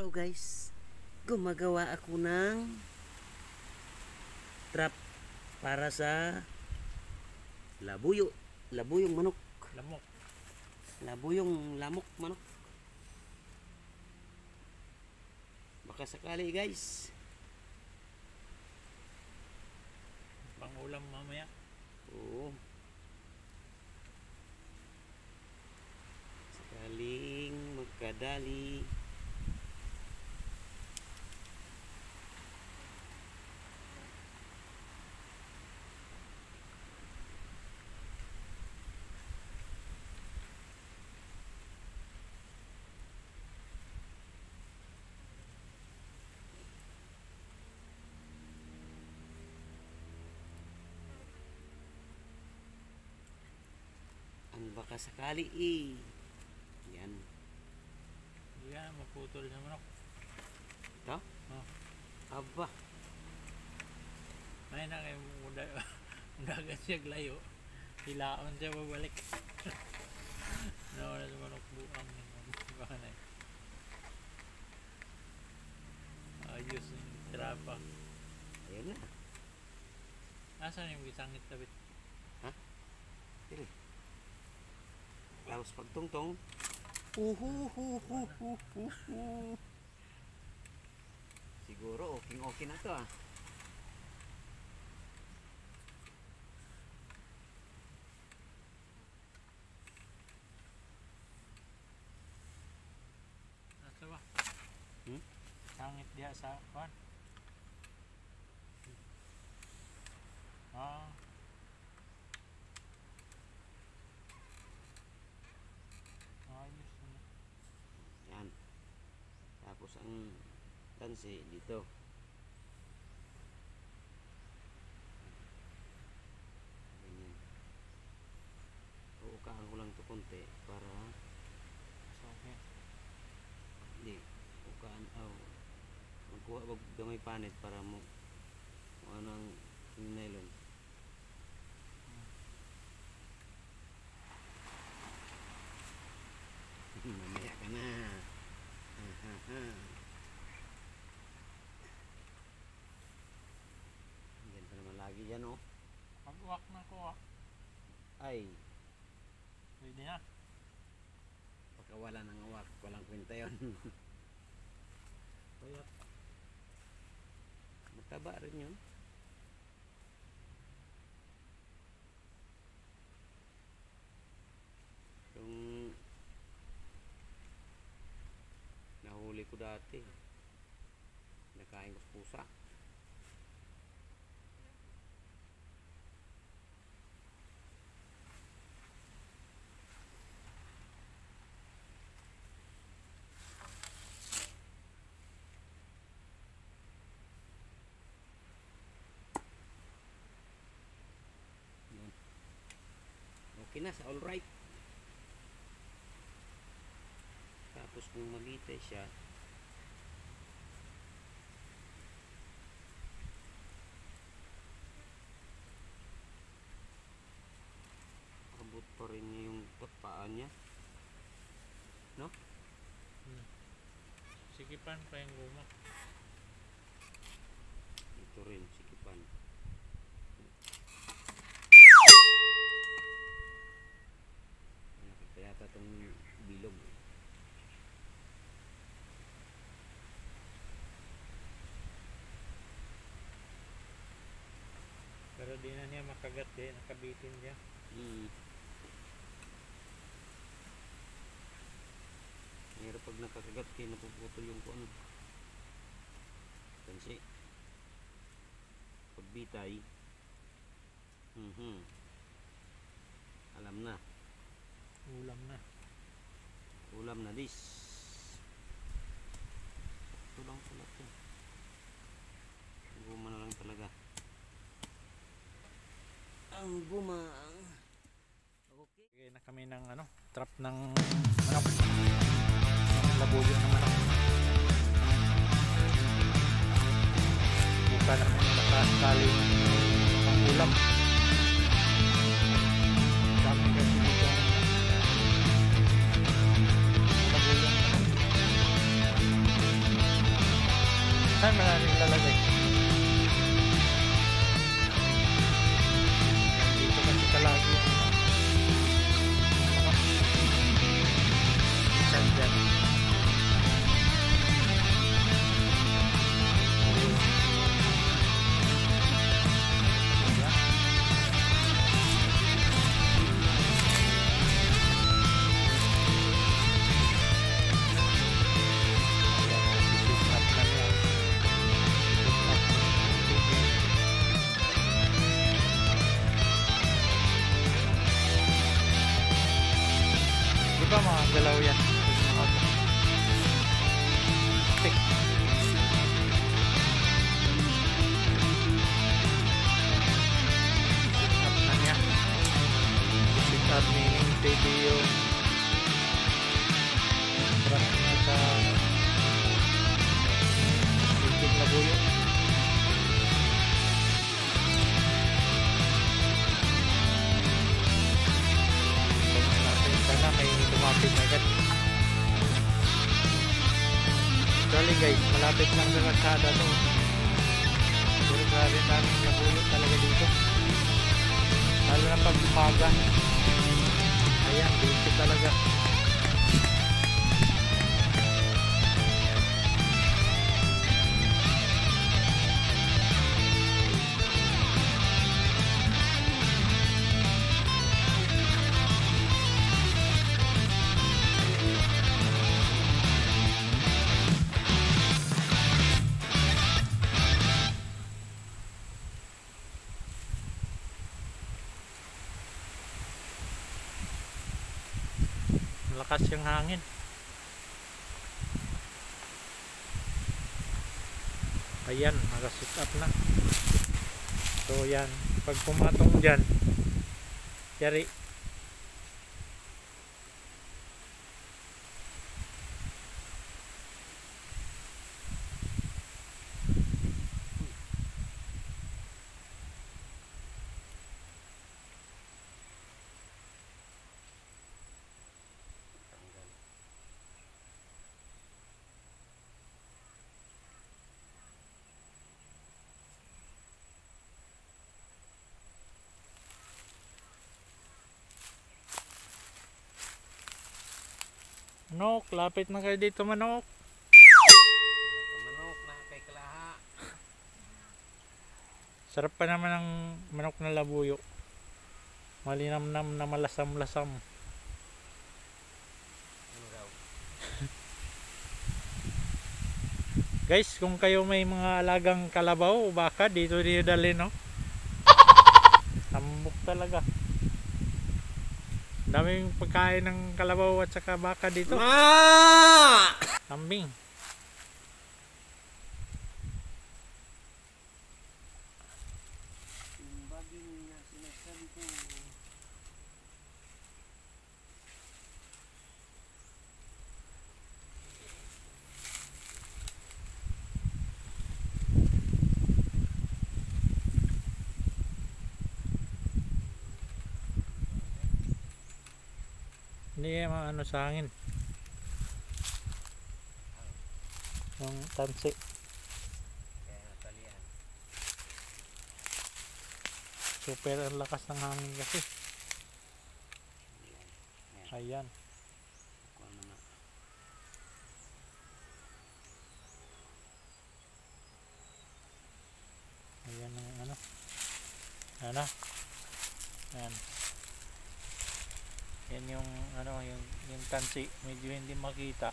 Hello guys, gumagawa ako ng trap para sa labuyong manok. Labuyong lamok manok. Baka sakali guys. Pang ulam mamaya. Oo. Sakaling magkadali. Baka sakali yan. Hindi ka maputol sa manok. Ito? Oh. Aba. May na kayo dagat siya glayo. Hilaon siya babalik. Nawala sa manok buang. Ayos yung trapa. Ayun na. Asan yung bisangit tabit? Ha? Pili. Tapos pagtungtong, siguro okay na to ah. Asa ba? Hmm? Sangit dia sa kan? Ah. Ayos na. Yan. Tapos ang tansi dito. Ganyan. Uukaan ko lang ito konti para Okay. hindi ukaan magkuha wag gamay panit para mo ano ang nylon. Mamaya ka na. Yan pa naman lagi yan oh. Pag-uwak na ko ah. Ay, Pwede na. pagka wala ng uwak, walang kwenta yun. Kaya Mataba rin yun. Yung nahuli ko dati, nakain ko pusa. Yan. Okay na, all right. Tapos kung malitay siya, abot pa rin niya yung paan niya, no? sikipan pa yung guma. Ito rin, sikipan. Nakita yata itong bilog. Pero di na niya makagat eh. Nakabitin niya. Mayroon pag nakakagat kayo, napuputol yung kuan. Kasi pagbitay, alam na, ulam na this. Ito lang pala ito. Guma na lang talaga. Ang guma. Okay. Bigay na kami ng trap ng manok. Labuyo ng manok. Buka na kami nakasali pang ulam. Dami kasi dito. Labuyo ng manok. Saan mo natin lalagay? Dito kasi palagi yung ano? Saan dyan? Di ba mga galaw yan? Tik. Up na niya. Sit up meaning baby yung trap na sa itig na buyo. Sana may lumapit agad. Actually guys, malapit lang sa kalsada to. Pero grabe daming nabulot talaga dito. Lalo na pag umaga. Ayan, busy talaga. Malakas yung hangin. Ayan, naka-sit up na. So yan, pag pumatong dyan, yari. Manok, lapit na kayo dito manok. Manok na kay Kalaha. Sarap pa naman ang manok na labuyo. Malinamnam na malasam-lasam. Ano raw? Guys, kung kayo may mga alagang kalabaw o baka, dito niyo dalhin, no? Tambok talaga. Daming pagkain ng kalabaw at saka baka dito. Kambing. Yung bagay na sinasabi ko. Hindi yung mga ano sa hangin. Yung tansi. Kaya natalian. Super ang lakas ng hangin kasi. Ayan. Kuha mo na. Ayan ang ano. Ayan na. Ayan. Yan yung ano, yung tansi medyo hindi makita.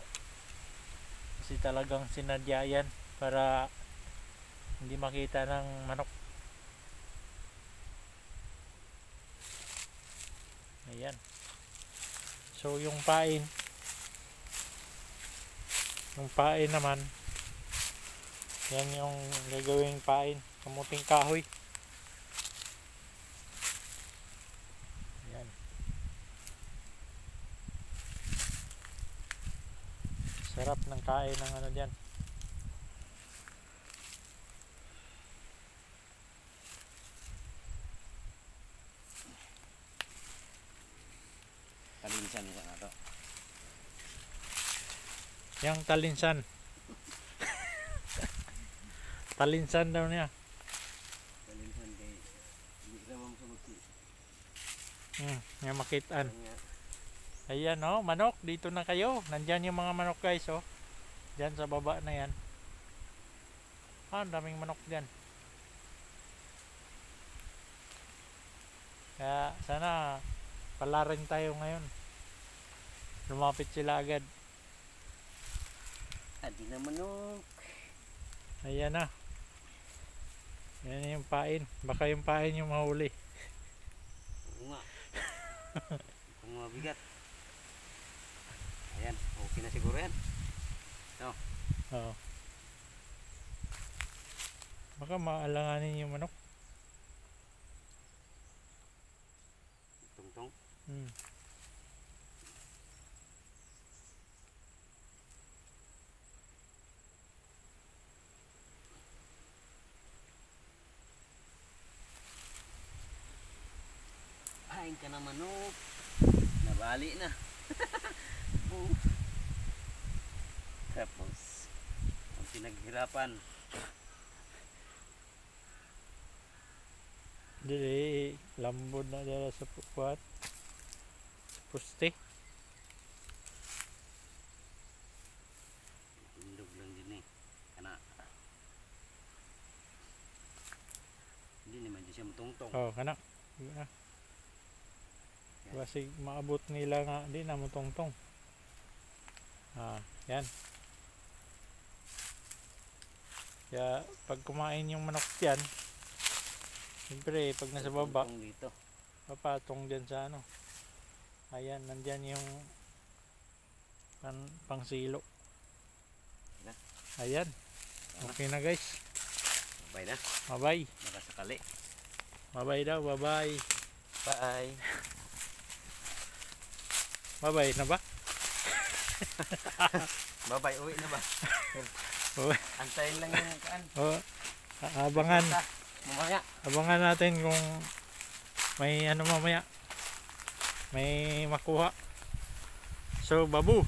Kasi talagang sinadya yan para hindi makita ng manok. Ayan. So yung pain naman, yan yung gagawing pain, kamuting kahoy. Ayan. Sarap ng kain ng ano dyan. Talinsan niya na to. Yang talinsan. Talinsan daw niya. Kalinsan kay hindi ramam sa muti. Nga makitaan. Nga. Ayan oh, manok, dito na kayo. Nandyan yung mga manok guys oh. Diyan sa baba na yan. Ang daming manok dyan. Kaya sana pala rin tayo ngayon. Lumapit sila agad. Adi na manok. Ayan na. Yan yung pain. Baka yung pain yung mahuli. Oo nga. Kung mabigat. Ayan, okay na siguro yan. Oo. Baka maalanganin yung manok. Tungtong. Kain ka na manok. Nabali na. Tapos ang pinaghirapan. Dili, lambod na dala sa puwat. Puste. Tindog lang din eh. Kana. Hindi naman di siya matungtong. Oh, kana. Basig maabot nila nga di na mo tongtong. Yan. Kaya pag kumain yung manok diyan, siyempre pag nasa baba, Tungtong dito. papatong diyan sa ano. Ayan, nandyan yung pangsilo. Ayan. Okay na guys. Bye na. Bye-bye. Nakasakali. Bye-bye daw, bye-bye. Bye. Bye-bye na ba? Bye-bye. Uwi na ba? Antayin lang yung kaan. Oh, abangan. Mamaya. Abangan natin kung may ano mamaya. May makuha. So, babu.